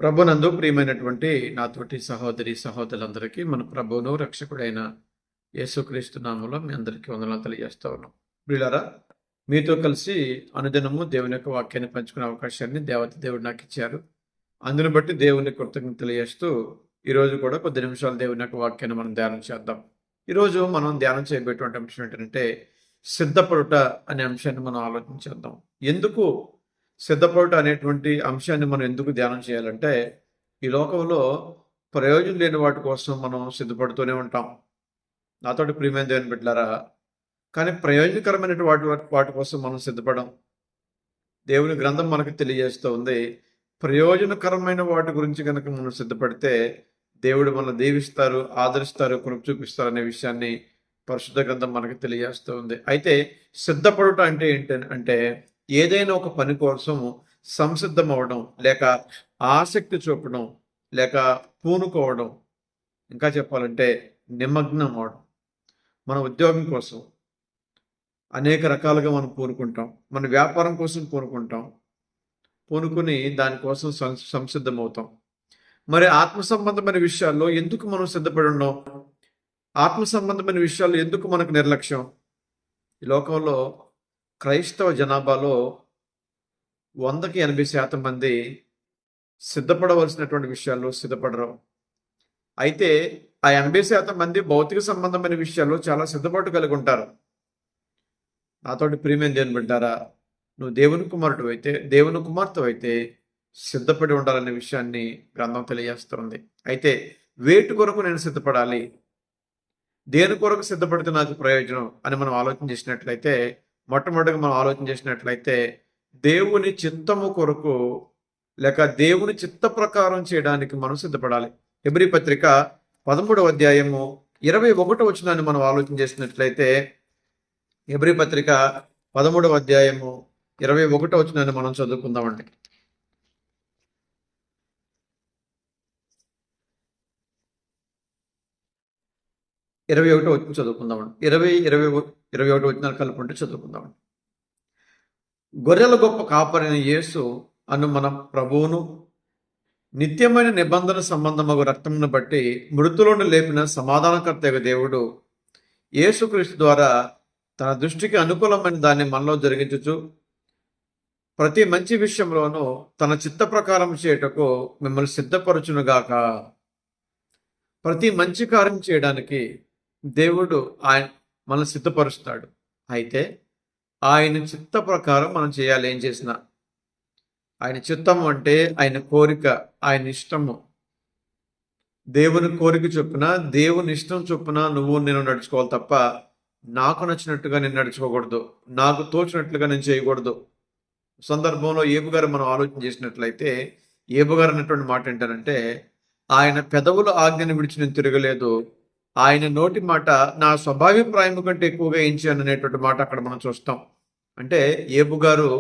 ప్రభునందు ప్రియమైనటువంటి నాతోటి సహోదరి సహోదరులందరికీ మన ప్రభువును రక్షకుడైన యేసుక్రీస్తు నామములో మీ అందరికీ వందనాలు తెలియజేస్తా ఉన్నాం. ప్రియులారా, మీతో కలిసి అనుదినము దేవుని యొక్క వాక్యాన్ని పంచుకునే అవకాశాన్ని దేవుడు నాకు ఇచ్చారు. అందును బట్టి దేవుని కృతజ్ఞతలు తెలియజేస్తూ ఈరోజు కూడా కొద్ది నిమిషాలు దేవుని యొక్క వాక్యాన్ని మనం ధ్యానం చేద్దాం. ఈరోజు మనం ధ్యానం చేయబోయేటువంటి అంశం ఏంటంటే సిద్ధపడుట అనే అంశాన్ని మనం ఆలోచించేద్దాం. ఎందుకు సిద్ధపడుట అనేటువంటి అంశాన్ని మనం ఎందుకు ధ్యానం చేయాలంటే, ఈ లోకంలో ప్రయోజనం లేని వాటి కోసం మనం సిద్ధపడుతూనే ఉంటాం. నాతోటి ప్రియమైన దేవుని బిడ్డలారా, కానీ ప్రయోజనకరమైన వాటి కోసం మనం సిద్ధపడం. దేవుని గ్రంథం మనకు తెలియజేస్తూ ఉంది, ప్రయోజనకరమైన వాటి గురించి కనుక మనం సిద్ధపడితే దేవుడు మనల్ని దీవిస్తారు, ఆదరిస్తారు, కృప చూపిస్తారు అనే విషయాన్ని పరిశుద్ధ గ్రంథం మనకు తెలియజేస్తూ ఉంది. అయితే సిద్ధపడుట అంటే ఏంటంటే ఏదైనా ఒక పని కోసం సంసిద్ధం అవ్వడం, లేక ఆసక్తి చూపడం, లేక పూనుకోవడం, ఇంకా చెప్పాలంటే నిమగ్నం అవడం. మన ఉద్యోగం కోసం అనేక రకాలుగా మనం పూనుకుంటాం, మన వ్యాపారం కోసం పూనుకుంటాం, పూనుకుని దానికోసం సంసిద్ధం అవుతాం. మరి ఆత్మ సంబంధమైన విషయాల్లో ఎందుకు మనం సిద్ధపడి ఉన్నాం? ఆత్మ సంబంధమైన విషయాల్లో ఎందుకు మనకు నిర్లక్ష్యం? ఈ లోకంలో క్రైస్తవ జనాభాలో 100కి 80% మంది సిద్ధపడవలసినటువంటి విషయాల్లో సిద్ధపడరు. అయితే ఆ 80% మంది భౌతిక సంబంధమైన విషయాల్లో చాలా సిద్ధపాటు కలిగి ఉంటారు. నాతోటి ప్రియమైన దేవుని బిడ్డారా, నువ్వు దేవుని కుమారుడు అయితే, దేవుని కుమార్తె అయితే సిద్ధపడి ఉండాలనే విషయాన్ని గ్రంథం తెలియజేస్తుంది. అయితే వేటి కొరకు నేను సిద్ధపడాలి, దేని కొరకు సిద్ధపడితే నాకు ప్రయోజనం అని మనం ఆలోచన చేసినట్లయితే, మొట్టమొదటిగా మనం ఆలోచన చేసినట్లయితే దేవుని చిత్తము కొరకు లేక దేవుని చిత్త ప్రకారం చేయడానికి మనం సిద్ధపడాలి. హెబ్రీ పత్రిక 13వ అధ్యాయము 21వ వచనాన్ని మనం ఆలోచన చేసినట్లయితే, హెబ్రీ పత్రిక 13వ అధ్యాయము 21వ వచనాన్ని మనం చదువుకుందామండి. ఇరవై 21వ వచనం చదువుకుందామండి. 21 వచనాలు కలుపుకుంటే చదువుకుందామండి. గొర్రెల గొప్ప కాపరైన యేసు అను మన ప్రభువును నిత్యమైన నిబంధన సంబంధమగు రక్తమును బట్టి మృతులను లేపిన సమాధానకర్త దేవుడు యేసుక్రీస్తు ద్వారా తన దృష్టికి అనుకూలమైన దాన్ని మనలో జరిగించుచు ప్రతి మంచి విషయంలోనూ తన చిత్త ప్రకారం చేయుటకు మిమ్మల్ని సిద్ధపరచునుగాక. ప్రతి మంచి కార్యం చేయడానికి దేవుడు మనల్ని సిద్ధపరుస్తాడు. అయితే ఆయన చిత్త ప్రకారం మనం చేయాలి. ఏం చేసినా ఆయన చిత్తము అంటే ఆయన కోరిక, ఆయన ఇష్టము. దేవుని కోరిక చొప్పున, దేవుని ఇష్టం చొప్పున నువ్వు నేను నడుచుకోవాలి తప్ప నాకు నచ్చినట్టుగా నేను నడుచుకోకూడదు, నాకు తోచినట్లుగా నేను చేయకూడదు. సందర్భంలో ఏబు గారు మనం ఆలోచన చేసినట్లయితే, ఏబు గారు అన్నటువంటి మాట ఏంటంటే, ఆయన పెదవుల ఆజ్ఞను విడిచి నేను తిరగలేదు, ఆయన నోటి మాట నా స్వాభావిప్రాయం కంటే ఎక్కువగా ఏం చేయను అనేటువంటి మాట అక్కడ మనం చూస్తాం. అంటే ఏబు గారు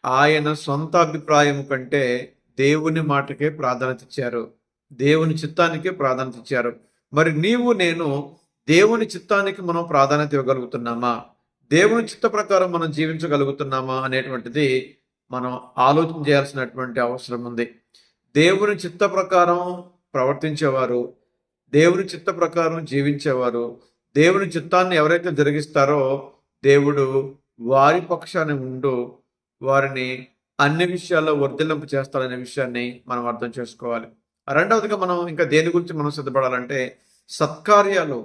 ఆయన సొంత అభిప్రాయం కంటే దేవుని మాటకే ప్రాధాన్యత ఇచ్చారు, దేవుని చిత్తానికే ప్రాధాన్యత ఇచ్చారు. మరి నీవు నేను దేవుని చిత్తానికి మనం ప్రాధాన్యత ఇవ్వగలుగుతున్నామా, దేవుని చిత్త ప్రకారం మనం జీవించగలుగుతున్నామా అనేటువంటిది మనం ఆలోచన చేయాల్సినటువంటి అవసరం ఉంది. దేవుని చిత్త ప్రకారం ప్రవర్తించేవారు, దేవుని చిత్త ప్రకారం జీవించేవారు, దేవుని చిత్తాన్ని ఎవరైతే జరిగిస్తారో దేవుడు వారి పక్షాన్ని ఉండు వారిని అన్ని విషయాల్లో వర్ధిల్లింపు చేస్తారనే విషయాన్ని మనం అర్థం చేసుకోవాలి. రెండవదిగా మనం ఇంకా దేని గురించి మనం సిద్ధపడాలంటే సత్కార్యాలు,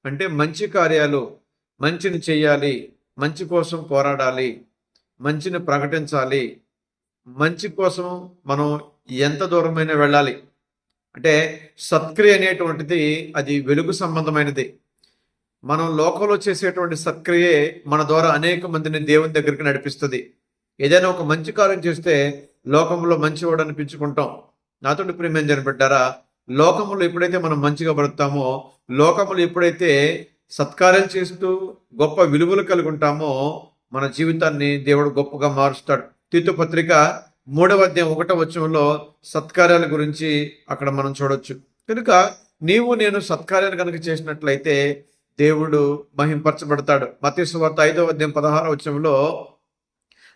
అంటే మంచి కార్యాలు, మంచిని చెయ్యాలి, మంచి కోసం పోరాడాలి, మంచిని ప్రకటించాలి, మంచి కోసం మనం ఎంత దూరమైనా వెళ్ళాలి. అంటే సత్క్రియ అనేటువంటిది అది వెలుగు సంబంధమైనది. మనం లోకంలో చేసేటువంటి సత్క్రియే మన ద్వారా అనేక మందిని దేవుని దగ్గరికి నడిపిస్తుంది. ఏదైనా ఒక మంచి కార్యం చేస్తే లోకంలో మంచివాడు అనిపించుకుంటాం. నాతోటి ప్రియమైన దేవుని బిడ్డారా, లోకములో ఎప్పుడైతే మనం మంచిగా బ్రతుకుతామో, లోకములు ఎప్పుడైతే సత్కార్యాలు చేస్తూ గొప్ప విలువలు కలిగి ఉంటామో మన జీవితాన్ని దేవుడు గొప్పగా మారుస్తాడు. తీతు పత్రిక 3వ అధ్యాయం 1వ వచనంలో సత్కార్యాల గురించి అక్కడ మనం చూడొచ్చు. కనుక నీవు నేను సత్కార్యాలు కనుక చేసినట్లయితే దేవుడు మహింపరచబడతాడు. మత్తయి సువార్త 5వ అధ్యాయం 16వ వచనంలో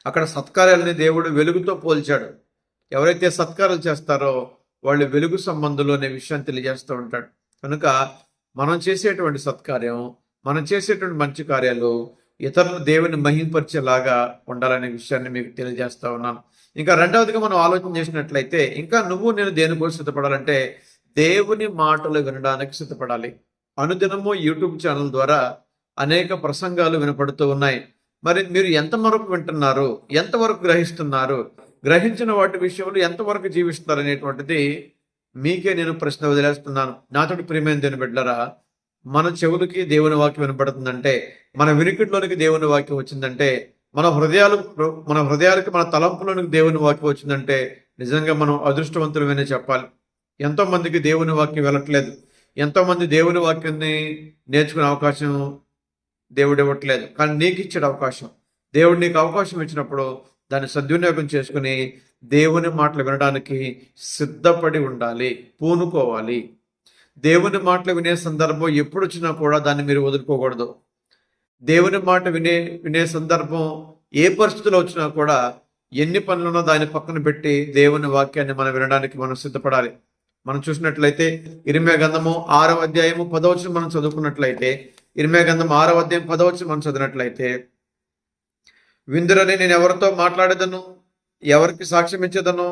అక్కడ సత్కార్యాలని దేవుడు వెలుగుతో పోల్చాడు. ఎవరైతే సత్కారాలు చేస్తారో వాళ్ళు వెలుగు సంబంధులు అనే విషయాన్ని తెలియజేస్తూ ఉంటాడు. కనుక మనం చేసేటువంటి సత్కార్యం, మనం చేసేటువంటి మంచి కార్యాలు ఇతరులు దేవుని మహింపరిచేలాగా ఉండాలనే విషయాన్ని మీకు తెలియజేస్తా ఉన్నాను. ఇంకా రెండవదిగా మనం ఆలోచన చేసినట్లయితే, ఇంకా నేను దేనికోసం సిద్ధపడాలంటే దేవుని మాటలు వినడానికి సిద్ధపడాలి. అనుదినము యూట్యూబ్ ఛానల్ ద్వారా అనేక ప్రసంగాలు వినపడుతూ ఉన్నాయి. మరి మీరు ఎంతవరకు వింటున్నారు, ఎంతవరకు గ్రహిస్తున్నారు, గ్రహించిన వాటి విషయంలో ఎంతవరకు జీవిస్తున్నారు అనేటువంటిది మీకే నేను ప్రశ్న వదిలేస్తున్నాను. నాతోటి ప్రియమైన దేవుని బిడ్డలారా, మన చెవులకి దేవుని వాక్యం వినపడుతుందంటే, మన వినికిడిలోనికి దేవుని వాక్యం వచ్చిందంటే, మన హృదయాలకి మన తలంపులోనికి దేవుని వాక్యం వచ్చిందంటే నిజంగా మనం అదృష్టవంతులమనే చెప్పాలి. ఎంతో మందికి దేవుని వాక్యం వెళ్ళట్లేదు. ఎంతో మంది దేవుని వాక్యాన్ని నేర్చుకునే అవకాశం దేవుడు ఇవ్వట్లేదు. కానీ నీకు ఇచ్చాడు అవకాశం. దేవుడు నీకు అవకాశం ఇచ్చినప్పుడు దాన్ని సద్వినియోగం చేసుకుని దేవుని మాటలు వినడానికి సిద్ధపడి ఉండాలి, పూనుకోవాలి. దేవుని మాటలు వినే సందర్భం ఎప్పుడు వచ్చినా కూడా దాన్ని మీరు వదులుకోకూడదు. దేవుని మాట వినే సందర్భం ఏ పరిస్థితిలో వచ్చినా కూడా, ఎన్ని పనులున్నా దాన్ని పక్కన పెట్టి దేవుని వాక్యాన్ని మనం వినడానికి మనం సిద్ధపడాలి. మనం చూసినట్లయితే ఇర్మీయా గ్రంథము 6వ అధ్యాయము 10వ వచనం మనం చదువుకున్నట్లయితే, ఇర్మీయా గ్రంథం 6వ అధ్యాయం 10వ వచనం మనం చదివినట్లయితే, విందురని నేను ఎవరితో మాట్లాడేదను, ఎవరికి సాక్ష్యం ఇచ్చేదను,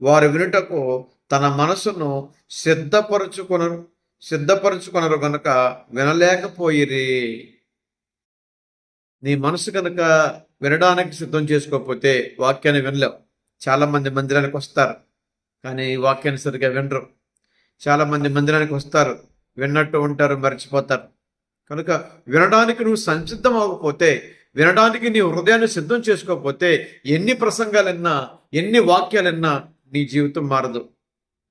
వారు వినుటకు తన మనసును సిద్ధపరచుకొనరు గనుక వినలేకపోయిరి. నీ మనసు కనుక వినడానికి సిద్ధం చేసుకోకపోతే వాక్యాన్ని వినలేవు. చాలా మంది మందిరానికి వస్తారు కానీ వాక్యాన్ని సరిగ్గా వినరు. చాలా మంది మందిరానికి వస్తారు, విన్నట్టు ఉంటారు, మర్చిపోతారు. కనుక వినడానికి నువ్వు సంసిద్ధం అవ్వకపోతే, వినడానికి నీ హృదయాన్ని సిద్ధం చేసుకోకపోతే, ఎన్ని ప్రసంగాలన్నా, ఎన్ని వాక్యాలన్నా నీ జీవితం మారదు.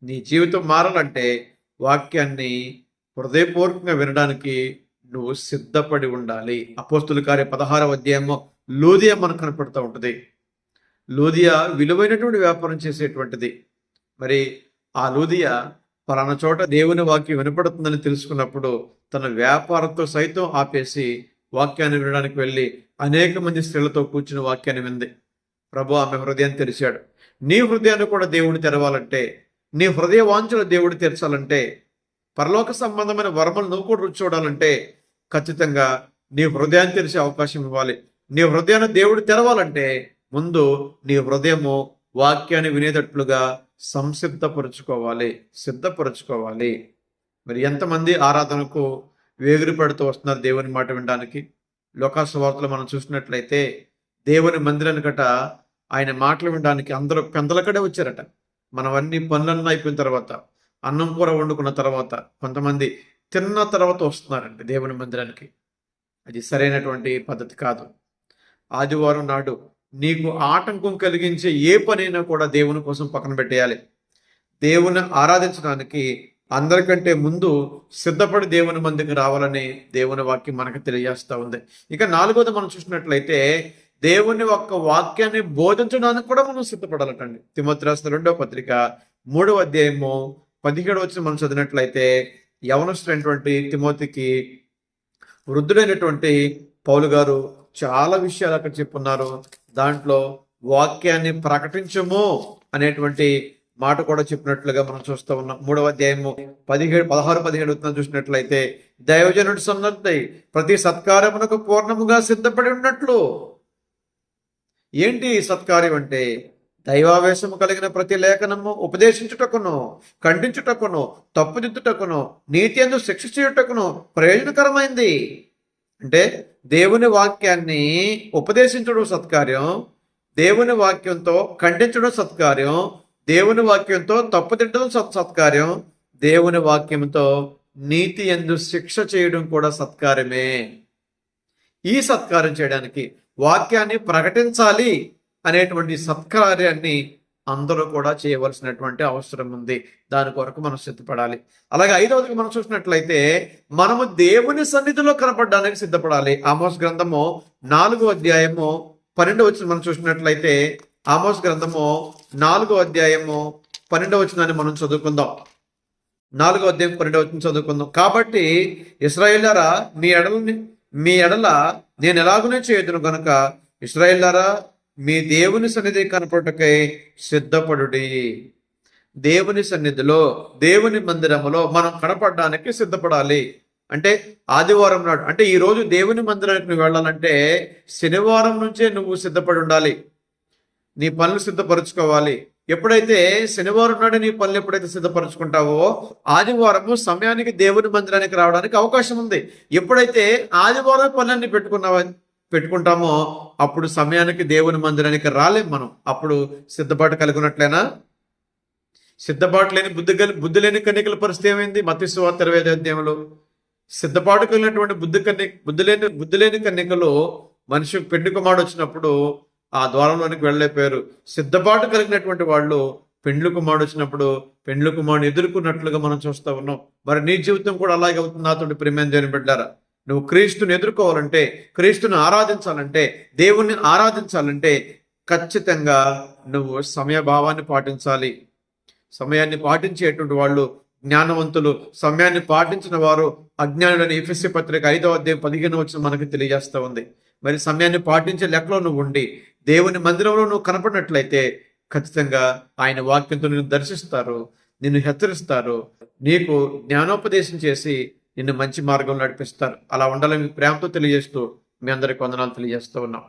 నీ జీవితం మారాలంటే వాక్యాన్ని హృదయపూర్వకంగా వినడానికి నువ్వు సిద్ధపడి ఉండాలి. అపోస్తుల కార్యం 16వ అధ్యాయంలో లూదియా మనకు కనపడుతూ ఉంటుంది. లూదియా విలువైనటువంటి వ్యాపారం చేసేటువంటిది. మరి ఆ లూదియా పలానా చోట దేవుని వాక్యం వినపడుతుందని తెలుసుకున్నప్పుడు తన వ్యాపారంతో సైతం ఆపేసి వాక్యాన్ని వినడానికి వెళ్ళి అనేక మంది స్త్రీలతో కూర్చుని వాక్యాన్ని వింది. ప్రభు ఆమె హృదయాన్ని తెరిచాడు. నీ హృదయాన్ని కూడా దేవుడు తెరవాలంటే, నీ హృదయ వాంఛలు దేవుడు తెరచాలంటే, పరలోక సంబంధమైన వరములు నువ్వు కూడా రుచి చూడాలంటే ఖచ్చితంగా నీ హృదయాన్ని తెరిచే అవకాశం ఇవ్వాలి. నీ హృదయాన్ని దేవుడు తెరవాలంటే ముందు నీ హృదయము వాక్యాన్ని వినేటట్లుగా సిద్ధపరచుకోవాలి. మరి ఎంతమంది ఆరాధనకు వేగిరి పడుతూ వస్తున్నారు దేవుని మాట వినడానికి. లోకాసు వార్తలు మనం చూసినట్లయితే దేవుని మందిరానికట ఆయన మాటలు వినడానికి అందరూ పెందలకడే వచ్చారట. మనం అన్ని పనులన్నీ అయిపోయిన తర్వాత, అన్నం కూర వండుకున్న తర్వాత, కొంతమంది తిన్న తర్వాత వస్తున్నారండి దేవుని మందిరానికి. అది సరైనటువంటి పద్ధతి కాదు. ఆదివారం నాడు నీకు ఆటంకం కలిగించే ఏ పనైనా కూడా దేవుని కోసం పక్కన పెట్టేయాలి. దేవుని ఆరాధించడానికి అందరికంటే ముందు సిద్ధపడి దేవుని మందికి రావాలని దేవుని వాక్యం మనకు తెలియజేస్తూ ఉంది. ఇక 4వది మనం చూసినట్లయితే దేవుని యొక్క వాక్యాన్ని బోధించడానికి కూడా మనం సిద్ధపడాలటండి. తిమోతి రాసిన 2వ పత్రిక 3వ అధ్యాయము 17వ వచనం మనం చదివినట్లయితే, యవనస్తుడైనటువంటి తిమోతికి వృద్ధుడైనటువంటి పౌలు గారు చాలా విషయాలు అక్కడ చెప్పున్నారు. దాంట్లో వాక్యాన్ని ప్రకటించము అనేటువంటి మాట కూడా చెప్పినట్లుగా మనం చూస్తూ ఉన్నాం. 3వ అధ్యాయము 16-17 చూసినట్లయితే, దైవజనుడు సన్నద్ధై ప్రతి సత్కార్యమునకు పూర్ణముగా సిద్ధపడి ఉన్నట్లు. ఏంటి సత్కార్యం అంటే? దైవావేశము కలిగిన ప్రతి లేఖనము ఉపదేశించుటకును, ఖండించుటకును, తప్పుదిద్దుటకును, నీతి యందు శిక్ష చేయుటకును ప్రయోజనకరమైంది. అంటే దేవుని వాక్యాన్ని ఉపదేశించడం సత్కార్యం, దేవుని వాక్యంతో ఖండించడం సత్కార్యం, దేవుని వాక్యంతో తప్పుదిద్దడం సత్కార్యం, దేవుని వాక్యంతో నీతి యందు శిక్ష చేయడం కూడా సత్కార్యమే. ఈ సత్కార్యం చేయడానికి, వాక్యాన్ని ప్రకటించాలి అనేటువంటి సత్కార్యాన్ని అందరూ కూడా చేయవలసినటువంటి అవసరం ఉంది. దాని కొరకు మనం సిద్ధపడాలి. అలాగే 5వదిగా మనం చూసినట్లయితే మనము దేవుని సన్నిధిలో కనపడడానికి సిద్ధపడాలి. ఆమోస్ గ్రంథము 4వ అధ్యాయము 12వ వచనం మనం చూసినట్లయితే, ఆమోస్ గ్రంథము 4వ అధ్యాయము 12వ వచనాన్ని మనం చదువుకుందాం. 4వ అధ్యాయం 12వ వచనం చదువుకుందాం. కాబట్టి ఇశ్రాయేలులారా, మీ ఎడల నేను ఎలాగునే చేయదును గనుక, ఇశ్రాయేలులారా మీ దేవుని సన్నిధి కనపడుటకై సిద్ధపడుడి. దేవుని సన్నిధిలో, దేవుని మందిరములో మనం కనపడడానికి సిద్ధపడాలి. అంటే ఆదివారం నాడు, అంటే ఈ రోజు దేవుని మందిరానికి నువ్వు వెళ్ళాలంటే శనివారం నుంచే నువ్వు సిద్ధపడి ఉండాలి. నీ పనులు సిద్ధపరచుకోవాలి. ఎప్పుడైతే శనివారం నాడు నీ పనులు ఎప్పుడైతే సిద్ధపరచుకుంటావో ఆదివారము సమయానికి దేవుని మందిరానికి రావడానికి అవకాశం ఉంది. ఎప్పుడైతే ఆదివారం పనులన్నీ పెట్టుకుంటామో అప్పుడు సమయానికి దేవుని మందిరానికి రాలేం మనం. అప్పుడు సిద్ధపాటు కలిగి ఉన్నట్లేనా? సిద్ధపాటు లేని బుద్ధి లేని కన్యకల పరిస్థితి ఏమైంది? మత్తయి సువార్త 25వ అధ్యాయంలో సిద్ధపాటు కలిగినటువంటి బుద్ధి లేని కన్యకలు మనిషి పెండ్లి కుమారుడు వచ్చినప్పుడు ఆ ద్వారంలోనికి వెళ్ళలేకపోయారు. సిద్ధపాటు కలిగినటువంటి వాళ్ళు పెండ్లి కుమారుడు వచ్చినప్పుడు పెండ్లి కుమారుడు ఎదుర్కొన్నట్లుగా మనం చూస్తూ ఉన్నాం. మరి నీ జీవితం కూడా అలాగే అవుతుంది. నాతోటి ప్రేమ దేవుని బిడ్డారా, నువ్వు క్రీస్తుని ఎదుర్కోవాలంటే, క్రీస్తుని ఆరాధించాలంటే, దేవుణ్ణి ఆరాధించాలంటే ఖచ్చితంగా నువ్వు సమయభావాన్ని పాటించాలి. సమయాన్ని పాటించేటువంటి వాళ్ళు జ్ఞానవంతులు, సమయాన్ని పాటించిన వారు అజ్ఞానులని ఎఫెసీ పత్రిక 5వ అధ్యాయం 15వ వచనం మనకు తెలియజేస్తూ ఉంది. మరి సమయాన్ని పాటించే లెక్కలో నువ్వు ఉండి దేవుని మందిరంలో నువ్వు కనపడినట్లయితే ఖచ్చితంగా ఆయన వాక్యంతో నిన్ను దర్శిస్తారు, నిన్ను హెచ్చరిస్తారు, నీకు జ్ఞానోపదేశం చేసి నిన్ను మంచి మార్గంలో నడిపిస్తారు. అలా ఉండాలని మీ ప్రేమతో తెలియజేస్తూ మీ అందరికి వందనాలు తెలియజేస్తూ ఉన్నాం.